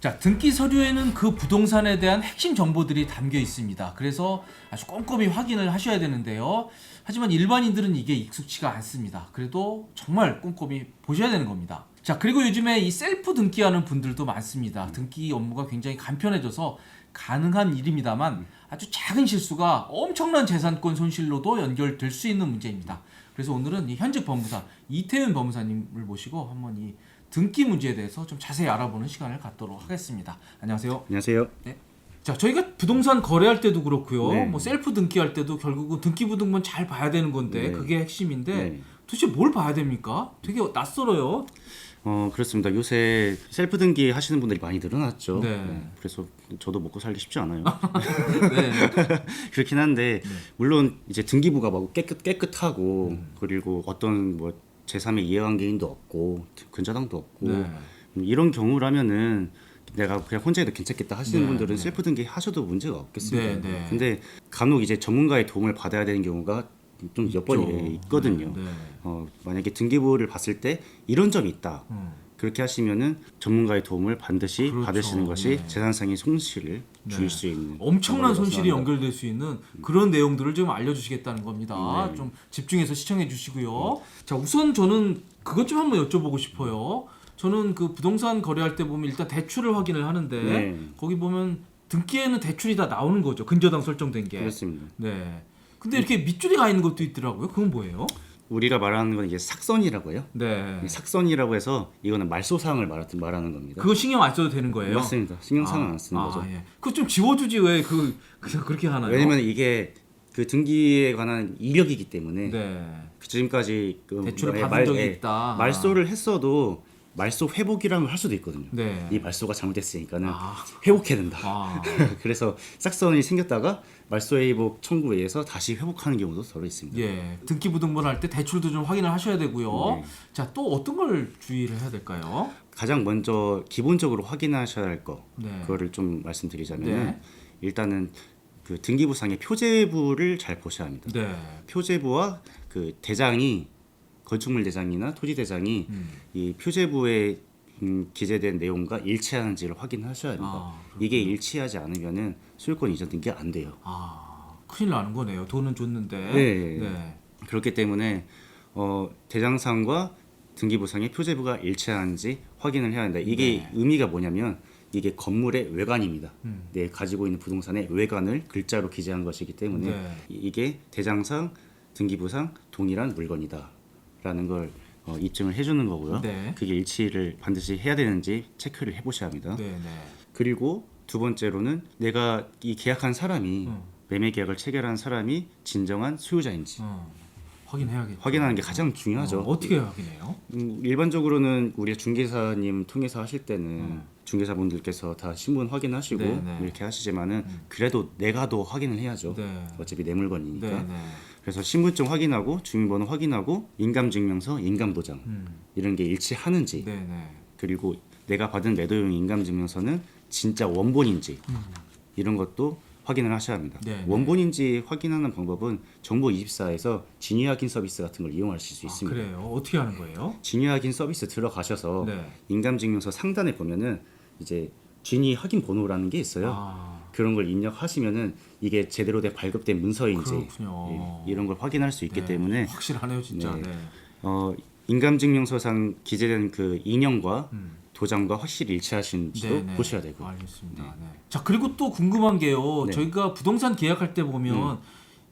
자, 등기 서류에는 그 부동산에 대한 핵심 정보들이 담겨 있습니다. 그래서 아주 꼼꼼히 확인을 하셔야 되는데요. 하지만 일반인들은 이게 익숙치가 않습니다. 그래도 정말 꼼꼼히 보셔야 되는 겁니다. 자, 그리고 요즘에 이 셀프 등기하는 분들도 많습니다. 등기 업무가 굉장히 간편해져서 가능한 일입니다만 아주 작은 실수가 엄청난 재산권 손실로도 연결될 수 있는 문제입니다. 그래서 오늘은 이 현직 법무사 이태윤 법무사님을 모시고 한번 이 등기 문제에 대해서 좀 자세히 알아보는 시간을 갖도록 하겠습니다. 안녕하세요. 안녕하세요. 네. 자, 저희가 부동산 거래할 때도 그렇고요. 네. 뭐 셀프 등기할 때도 결국은 등기부등본 잘 봐야 되는 건데 네. 그게 핵심인데 네. 도대체 뭘 봐야 됩니까? 되게 낯설어요. 그렇습니다. 요새 셀프 등기 하시는 분들이 많이 늘어났죠. 네. 그래서 저도 먹고 살기 쉽지 않아요. 네. 그렇긴 한데 물론 이제 등기부가 막 깨끗하고 그리고 어떤 뭐 제3의 이해관계인도 없고 근저당도 없고 네. 이런 경우라면은 내가 그냥 혼자 해도 괜찮겠다 하시는 네, 분들은 네. 셀프 등기 하셔도 문제가 없겠습니다. 네, 네. 근데 간혹 이제 전문가의 도움을 받아야 되는 경우가 좀 몇 번 있거든요. 네, 네. 만약에 등기부를 봤을 때 이런 점이 있다. 그렇게 하시면은 전문가의 도움을 반드시 그렇죠. 받으시는 것이 네. 재산상의 손실을 네. 줄 수 있는 엄청난 방법이라고 손실이 생각합니다. 연결될 수 있는 그런 내용들을 좀 알려주시겠다는 겁니다. 네. 좀 집중해서 시청해 주시고요. 자, 우선 저는 그것 좀 한번 여쭤보고 싶어요. 저는 그 부동산 거래할 때 보면 일단 대출을 확인을 하는데 네. 거기 보면 등기에는 대출이 다 나오는 거죠. 근저당 설정된 게. 그렇습니다. 네. 근데 이렇게 밑줄이 가 있는 것도 있더라고요. 그건 뭐예요? 우리가 말하는 건 이제 삭선이라고 해요. 네. 삭선이라고 해서 이거는 말소사항을 말하는 겁니다. 그거 신경 안 써도 되는 거예요? 맞습니다. 신경상은 안 쓰는 거죠. 예. 그거 좀 지워주지 왜 그냥 그렇게 하나요? 왜냐면 이게 그 등기에 관한 이력이기 때문에 네. 지금까지 그 대출을 만약에 받은 적이 있다. 말소를 했어도 말소 회복이라는 걸 할 수도 있거든요. 네. 이 말소가 잘못됐으니까는 아. 회복해야 된다. 아. 그래서 싹선이 생겼다가 말소 회복 청구에 의해서 다시 회복하는 경우도 덜어 있습니다. 예, 등기부등본 할 때 대출도 좀 확인을 하셔야 되고요. 네. 자, 또 어떤 걸 주의를 해야 될까요? 가장 먼저 기본적으로 확인하셔야 할 거, 네. 그거를 좀 말씀드리자면 네. 일단은 그 등기부상의 표제부를 잘 보셔야 합니다. 네. 표제부와 그 대장이 건축물 대장이나 토지 대장이 이 표제부에 기재된 내용과 일치하는지를 확인하셔야 합니다. 아, 이게 일치하지 않으면은 소유권 이전 등기가 안 돼요. 아, 큰일 나는 거네요. 돈은 줬는데. 네. 네. 그렇기 때문에 대장상과 등기부상의 표제부가 일치하는지 확인을 해야 한다. 이게 네. 의미가 뭐냐면 이게 건물의 외관입니다. 내 가지고 있는 부동산의 외관을 글자로 기재한 것이기 때문에 네. 이게 대장상, 등기부상 동일한 물건이다라는 걸 입증을 해주는 거고요. 네. 그게 일치를 반드시 해야 되는지 체크를 해보셔야 합니다. 네, 네. 그리고 두 번째로는 내가 이 계약한 사람이 매매 계약을 체결한 사람이 진정한 소유자인지 확인해야겠죠. 확인하는 게 가장 중요하죠. 어떻게 확인해요? 일반적으로는 우리가 중개사님 통해서 하실 때는 중개사분들께서 다 신분 확인하시고 네, 네. 이렇게 하시지만은 그래도 내가 더 확인을 해야죠. 네. 어차피 내 물건이니까. 네, 네. 그래서 신분증 확인하고 주민번호 확인하고 인감증명서, 인감도장 이런 게 일치하는지 네, 네. 그리고 내가 받은 매도용 인감증명서는 진짜 원본인지 이런 것도 확인을 하셔야 합니다. 네, 네. 원본인지 확인하는 방법은 정보24에서 진위 확인 서비스 같은 걸 이용하실 수 있습니다. 그래요. 어떻게 하는 거예요? 진위 확인 서비스 들어가셔서 네. 인감증명서 상단에 보면은 이제 진위 확인 번호라는 게 있어요. 아, 그런 걸 입력하시면은 이게 제대로 된 발급된 문서인지 그렇군요. 이런 걸 확인할 수 있기 네. 때문에 확실하네요, 진짜. 네. 네. 인감증명서상 기재된 그 인형과 도장과 확실히 일치하시는지도 네, 네. 보셔야 되고. 알겠습니다. 네. 자, 그리고 또 궁금한 게요. 네. 저희가 부동산 계약할 때 보면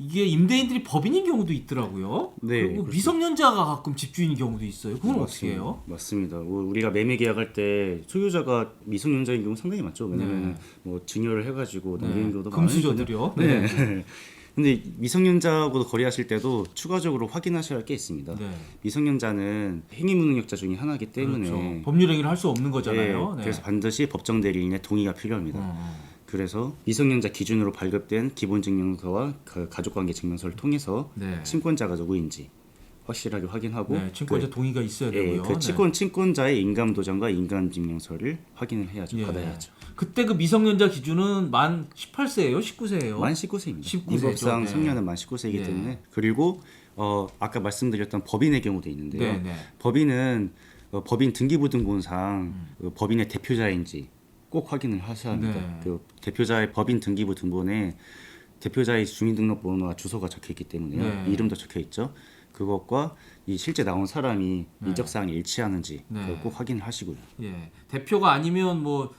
이게 임대인들이 법인인 경우도 있더라고요. 네, 그리고 그렇습니다. 미성년자가 가끔 집주인인 경우도 있어요. 그건 어떻게 해요? 맞습니다. 우리가 매매 계약할 때 소유자가 미성년자인 경우 상당히 많죠. 왜냐면 뭐 증여를 해가지고 남기는 경우도 금수저들이요. 많으니까요. 네. 근데 미성년자하고도 거래하실 때도 추가적으로 확인하셔야 할 게 있습니다. 네. 미성년자는 행위무능력자 중에 하나이기 때문에 그렇죠. 법률 행위를 할 수 없는 거잖아요. 네. 그래서 반드시 법정 대리인의 동의가 필요합니다. 그래서 미성년자 기준으로 발급된 기본증명서와 그 가족관계 증명서를 통해서 네. 친권자가 누구인지 확실하게 확인하고 네, 친권자 동의가 있어야 예, 되고요. 그 친권자의 인감도장과 인감증명서를 확인을 해야죠. 네. 받아야죠. 그때 그 미성년자 기준은 만 18세예요, 19세예요? 만 19세입니다. 19세죠. 이 법상 네. 성년은 만 19세이기 네. 때문에 그리고 아까 말씀드렸던 법인의 경우도 있는데요. 네, 네. 법인은 법인 등기부등본상 법인의 대표자인지 꼭 확인을 하셔야 합니다. 네. 그 대표자의 법인 등기부 등본에 대표자의 주민등록번호와 주소가 적혀 있기 때문에요. 네. 이름도 적혀 있죠. 그것과 이 실제 나온 사람이 인적사항이 일치하는지 네. 그걸 꼭 확인을 하시고요. 예. 대표가 아니면 뭐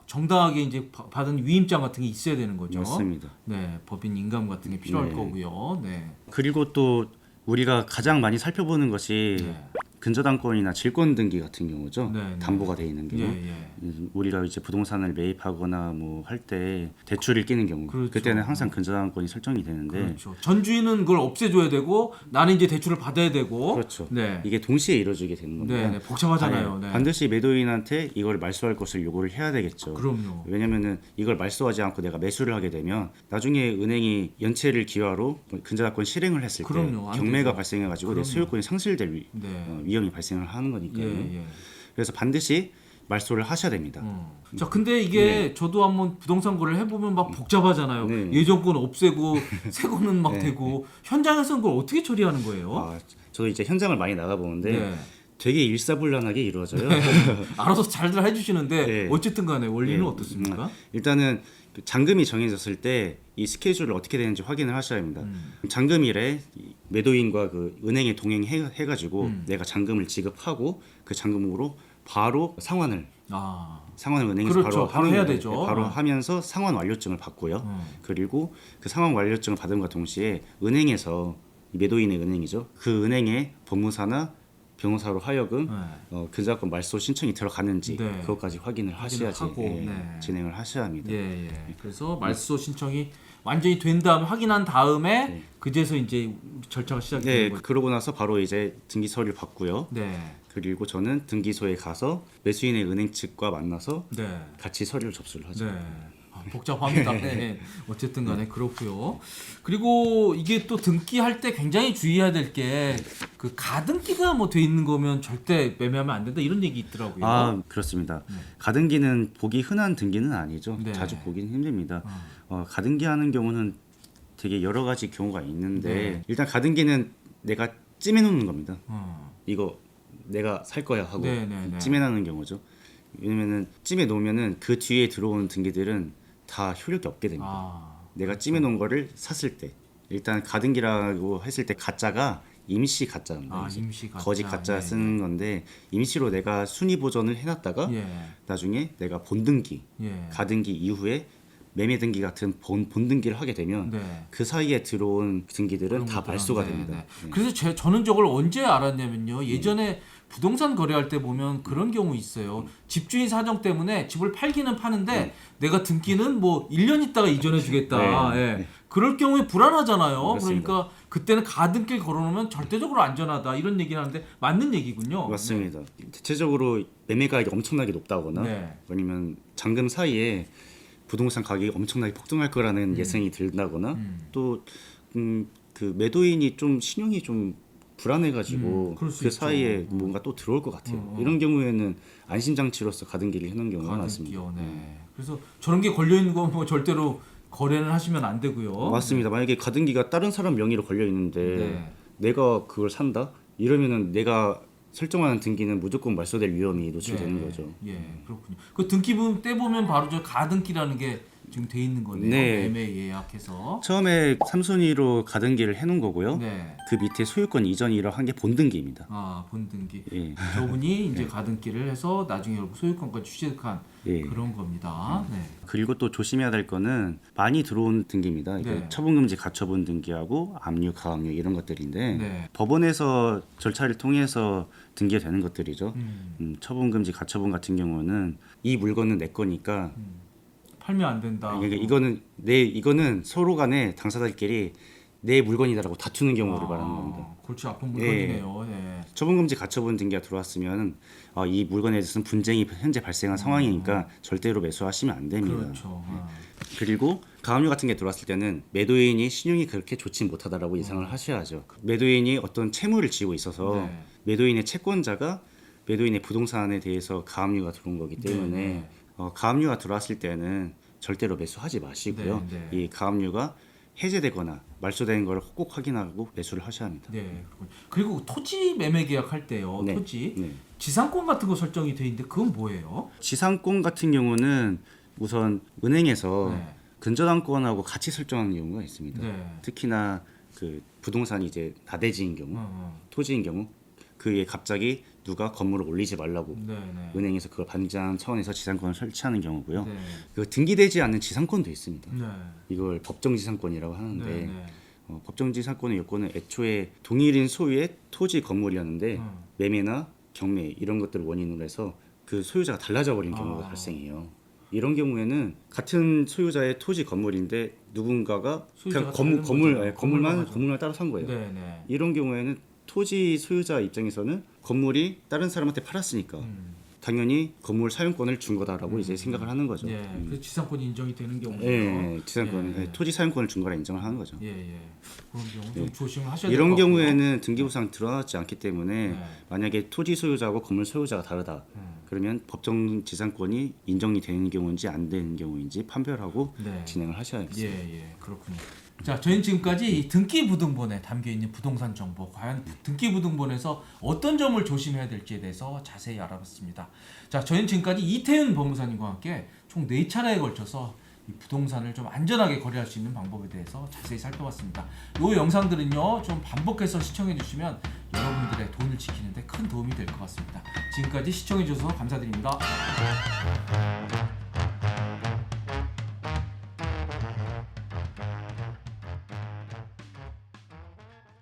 정당하게 이제 받은 위임장 같은 게 있어야 되는 거죠. 맞습니다. 네, 법인 인감 같은 게 필요할 네. 거고요. 네. 그리고 또 우리가 가장 많이 살펴보는 것이 네. 근저당권이나 질권 등기 같은 경우죠. 네, 네. 담보가 돼 있는 경우. 예, 예. 우리가 이제 부동산을 매입하거나 뭐 할 때 대출을 끼는 경우, 그렇죠. 그때는 항상 근저당권이 설정이 되는데 그렇죠. 전주인은 그걸 없애줘야 되고 나는 이제 대출을 받아야 되고. 그렇죠. 네. 이게 동시에 이루어지게 되는 겁니다. 네, 네. 복잡하잖아요. 네. 반드시 매도인한테 이걸 말소할 것을 요구를 해야 되겠죠. 그럼요. 왜냐면은 이걸 말소하지 않고 내가 매수를 하게 되면 나중에 은행이 연체를 기화로 근저당권 실행을 했을 그럼요. 안 때 경매가 되죠. 발생해가지고 내 그럼요. 소유권이 상실될 네. 위험이 발생을 하는 거니까요. 예, 예. 그래서 반드시 말소를 하셔야 됩니다. 자, 근데 이게 저도 한번 부동산 거래를 해보면 막 복잡하잖아요. 네. 예전 건 없애고 새 거는 막 되고 현장에서는 그걸 어떻게 처리하는 거예요? 아, 저도 이제 현장을 많이 나가보는데 네. 되게 일사불란하게 이루어져요. 알아서 잘들 해주시는데 네. 어쨌든 간에 원리는 네. 어떻습니까? 일단은 그 잔금이 정해졌을 때 이 스케줄을 어떻게 되는지 확인을 하셔야 합니다. 잔금일에 이 매도인과 그 은행에 동행해가지고 내가 잔금을 지급하고 그 잔금으로 바로 상환을 은행에서 그렇죠. 바로 하는 해야 거예요. 되죠. 바로 하면서 상환 완료증을 받고요. 그리고 그 상환 완료증을 받음과 동시에 은행에서 이 매도인의 은행이죠. 그 은행에 법무사나 변호사로 하여금 근저당권 말소 신청이 들어가는지 네. 그것까지 확인을 하셔야지 하고, 예, 네. 진행을 하셔야 합니다. 예, 예. 그래서 말소 신청이 완전히 된 다음에 확인한 다음에 그제서 이제 절차가 시작이 네, 되는 거죠. 그러고 나서 바로 이제 등기 서류를 받고요. 네. 그리고 저는 등기소에 가서 매수인의 은행 측과 만나서 네. 같이 서류를 접수를 하죠. 네. 복잡합니다. 네. 어쨌든 간에 그렇고요. 그리고 이게 또 등기할 때 굉장히 주의해야 될 게 그 가등기가 뭐 돼 있는 거면 절대 매매하면 안 된다 이런 얘기 있더라고요. 아, 그렇습니다. 가등기는 보기 흔한 등기는 아니죠. 네. 자주 보기는 힘듭니다. 가등기 하는 경우는 되게 여러 가지 경우가 있는데 일단 가등기는 내가 찜해놓는 겁니다. 이거 내가 살 거야 하고 네, 네, 네. 찜해놓는 경우죠. 왜냐면은 찜해 놓으면은 그 뒤에 들어오는 등기들은 다 효력이 없게 됩니다. 내가 찜해 놓은 거를 샀을 때 일단 가등기라고 했을 때 가짜가 임시 가짜입니다. 임시 가짜. 거짓 가짜 네, 쓰는 건데 임시로 내가 순위 보전을 해놨다가 예. 나중에 내가 본등기, 예. 가등기 이후에 매매 등기 같은 본등기를 하게 되면 네. 그 사이에 들어온 등기들은 다 것들은, 말소가 네, 됩니다. 네. 네. 그래서 저는 저걸 언제 알았냐면요. 예전에 부동산 거래할 때 보면 그런 경우 있어요. 집주인 사정 때문에 집을 팔기는 파는데 내가 등기는 뭐 1년 있다가 이전해 주겠다. 네. 예. 네. 그럴 경우에 불안하잖아요. 맞습니다. 그러니까 그때는 가등기를 걸어놓으면 절대적으로 안전하다 이런 얘기를 하는데 맞는 얘기군요. 맞습니다. 대체적으로 매매 가격이 엄청나게 높다거나 네. 아니면 잔금 사이에 부동산 가격이 엄청나게 폭등할 거라는 예상이 든다거나 또 그 매도인이 좀 신용이 좀 불안해가지고 그럴 수 그 있죠. 사이에 뭔가 또 들어올 것 같아요. 이런 경우에는 안심장치로서 가등기를 해놓은 경우가 많습니다. 가등기요. 네. 그래서 저런 게 걸려 있는 거 뭐 절대로 거래는 하시면 안 되고요. 맞습니다. 만약에 가등기가 다른 사람 명의로 걸려 있는데 네. 내가 그걸 산다? 이러면은 내가 설정하는 등기는 무조건 말소될 위험이 노출되는 거죠. 예, 그렇군요. 그 등기부 떼보면 바로 저 가등기라는 게 지금 돼 있는 거네요. 네. 매매 예약해서. 처음에 3순위로 가등기를 해놓은 거고요. 네. 그 밑에 소유권 이전이라 한 게 본등기입니다. 본등기. 예. 저분이 이제 가등기를 해서 나중에 소유권까지 취득한 예. 그런 겁니다. 네. 그리고 또 조심해야 될 거는 많이 들어온 등기입니다. 이게 네. 처분금지 가처분 등기하고 압류, 가압류 이런 것들인데 네. 법원에서 절차를 통해서 등기가 되는 것들이죠. 처분금지 가처분 같은 경우는 이 물건은 내 거니까 팔면 안 된다. 그러니까 이거는 서로 간에 당사자들끼리 내 물건이다라고 다투는 경우를 말하는 겁니다. 골치 아픈 물건이네요. 네. 처분금지 가처분 등기가 들어왔으면 이 물건에 대해서는 분쟁이 현재 발생한 상황이니까 절대로 매수하시면 안 됩니다. 그렇죠. 그리고 가압류 같은 게 들어왔을 때는 매도인이 신용이 그렇게 좋지 못하다라고 예상을 하셔야죠. 매도인이 어떤 채무를 지고 있어서 네. 매도인의 채권자가 매도인의 부동산에 대해서 가압류가 들어온 거기 때문에 네. 가압류가 들어왔을 때는 절대로 매수하지 마시고요. 네, 이 가압류가 해제되거나 말소되는 걸 꼭 확인하고 매수를 하셔야 합니다. 네. 그렇군요. 그리고 토지 매매 계약할 때요. 네. 토지 네. 지상권 같은 거 설정이 돼 있는데 그건 뭐예요? 지상권 같은 경우는 우선 은행에서 네. 근저당권하고 같이 설정하는 경우가 있습니다. 네. 특히나 그 부동산이 이제 나대지인 경우, 토지인 경우, 그게 갑자기 누가 건물을 올리지 말라고 네, 네. 은행에서 그걸 반대하는 차원에서 지상권을 설치하는 경우고요. 네. 그 등기되지 않는 지상권도 있습니다. 네. 이걸 법정지상권이라고 하는데 네, 네. 법정지상권의 요건은 애초에 동일인 소유의 토지 건물이었는데 매매나 경매 이런 것들을 원인으로 해서 그 소유자가 달라져 버린 경우가 발생해요. 이런 경우에는 같은 소유자의 토지 건물인데 누군가가 그냥 소유자가 다른 거죠. 건물만 따로 산 거예요. 네, 네. 이런 경우에는 토지 소유자 입장에서는 건물이 다른 사람한테 팔았으니까 당연히 건물 사용권을 준 거다라고 이제 생각을 하는 거죠. 예. 그 지상권이 인정이 되는 경우죠. 예, 지상권, 예. 토지 사용권을 준 거라 인정을 하는 거죠. 예, 예. 그런 경우 좀 조심을 하셔야 될 것 이런 같고요. 경우에는 등기부상 드러나지 않기 때문에 네. 만약에 토지 소유자하고 건물 소유자가 다르다. 그러면 법정 지상권이 인정이 되는 경우인지 안 되는 경우인지 판별하고 네. 진행을 하셔야겠습니다. 예, 예. 그렇군요. 자, 저희는 지금까지 이 등기부등본에 담겨있는 부동산 정보, 과연 등기부등본에서 어떤 점을 조심해야 될지에 대해서 자세히 알아봤습니다. 자, 저희는 지금까지 이태윤 법무사님과 함께 총 4차례에 걸쳐서 이 부동산을 좀 안전하게 거래할 수 있는 방법에 대해서 자세히 살펴봤습니다. 이 영상들은요, 좀 반복해서 시청해 주시면 여러분들의 돈을 지키는 데 큰 도움이 될 것 같습니다. 지금까지 시청해 주셔서 감사드립니다.